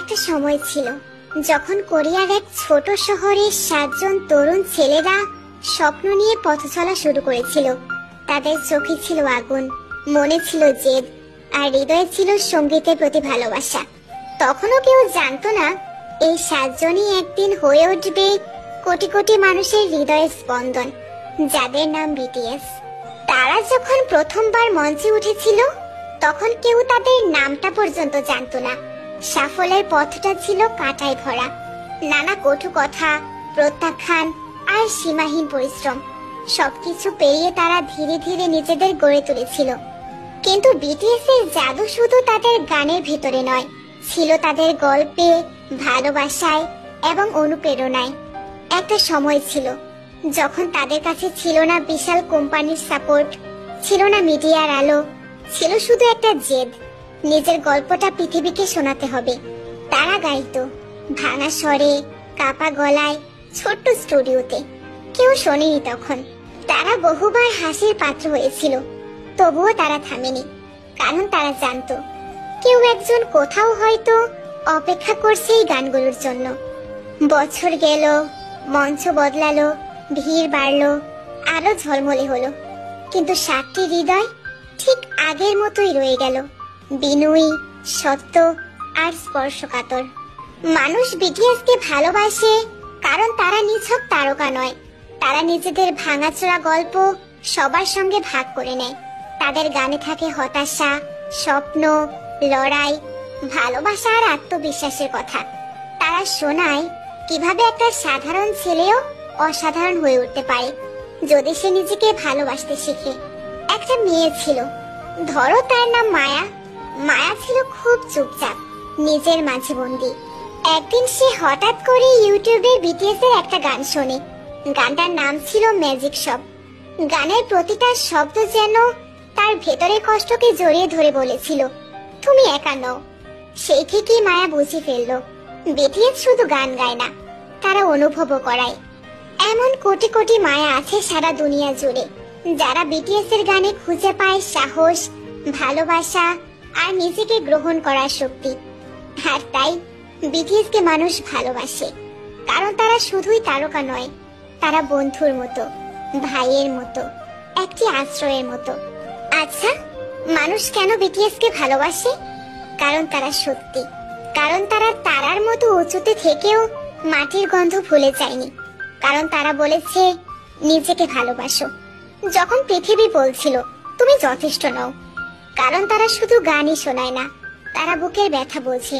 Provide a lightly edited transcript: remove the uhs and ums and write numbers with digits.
একটা সময় ছিল যখন কোরিয়ার এক ছোট শহরে 7 জন তরুণ ছেলেরা স্বপ্ন নিয়ে পথ চলা শুরু করেছিল। তাদের চোখে ছিল আগুন, মনে ছিল জেদ, আর হৃদয়ে ছিল সঙ্গীতের প্রতি ভালোবাসা। তখনও কেউ জানতো না এই 7 জনই একদিন হয়ে উঠবে কোটি কোটি মানুষের হৃদয়ের স্পন্দন, যাদের নাম বিটিএস। তারা যখন প্রথমবার মঞ্চে উঠেছিল তখন কেউ তাদের নামটা পর্যন্ত জানতো না। সাফল্যের পথটা ছিল কাঁটায় ভরা, নানা কটু কথা, প্রত্যাখ্যান আর সীমাহীন পরিশ্রম। সবকিছু পেরিয়ে তারা ধীরে ধীরে নিজেদের গড়ে তুলেছিল। কিন্তু বিটিএস এর জাদু শুধু তাদের গানের ভেতরে নয়, ছিল তাদের গল্পে, ভালোবাসায় এবং অনুপ্রেরণায়। একটা সময় ছিল যখন তাদের কাছে ছিল না বিশাল কোম্পানির সাপোর্ট, ছিল না মিডিয়ার আলো, ছিল শুধু একটা জেদ, নিজের গল্পটা পৃথিবীকে শোনাতে হবে। তারা গাইতো ভাঙা স্বরে, কাপা গলায়, ছোট্ট স্টুডিওতে। কেউ শোনেনি তখন। তারা বহুবার হাসির পাত্র হয়েছিল, তবুও তারা থামেনি, কারণ তারা জানতো কেউ একজন কোথাও হয়তো অপেক্ষা করছে এই গানগুলোর জন্য। বছর গেল, মঞ্চ বদলালো, ভিড় বাড়লো, আলো ঝলমলে হলো, কিন্তু 7টি হৃদয় ঠিক আগের মতোই রয়ে গেল, বিনয়ী, সত্য আর স্পর্শকাতর। মানুষ বিটিএস কে ভালোবাসে কারণ তারা নিছক তারকা নয়। তারা নিজেদের ভাঙাচোরা গল্প সবার সঙ্গে ভাগ করে নেয়। তাদের গানে থাকে হতাশা, স্বপ্ন, লড়াই, ভালোবাসা আর আত্মবিশ্বাসের কথা। তারা শোনায় কিভাবে একটা সাধারণ ছেলেও অসাধারণ হয়ে উঠতে পারে যদি সে নিজেকে ভালোবাসতে শিখে। একটা মেয়ে ছিল, ধরো তার নাম মায়া। মায়া ছিল খুব চুপচাপ, নিজের মাঝে বন্দী। একদিন সে হঠাৎ করে ইউটিউবে বিটিএস এর একটা গান শোনে। গানটার নাম ছিল ম্যাজিক শপ। গানের প্রতিটা শব্দ যেন তার ভেতরের কষ্টকে জড়িয়ে ধরে বলেছিল, তুমি একা নও। সেই থেকেই মায়া বুঝে ফেললো বিটিএস শুধু গান গায় না, তারা অনুভবও করায়। এমন কোটি কোটি মায়া আছে সারা দুনিয়া জুড়ে, যারা বিটিএস এর গানে খুঁজে পায় সাহস, ভালোবাসা আর নিজেকে গ্রহণ করার শক্তি। আর তাই বিটিএস কে মানুষ ভালোবাসে, কারণ তারা শুধুই তারকা নয়, তারা বন্ধুর মতো, ভাইয়ের মতো, একটি আশ্রয়ের মতো। আচ্ছা, মানুষ কেন বিটিএস কে ভালোবাসে? কারণ তারা সত্যি, কারণ তারা তারার মতো উঁচুতে থেকেও মাটির গন্ধ ভুলে যায়নি, কারণ তারা বলেছে নিজেকে ভালোবাসো যখন পৃথিবী বলছিল তুমি যথেষ্ট নও, কারণ তারা শুধু গানই শোনায় না, তারা বুকের ব্যথা বোঝে।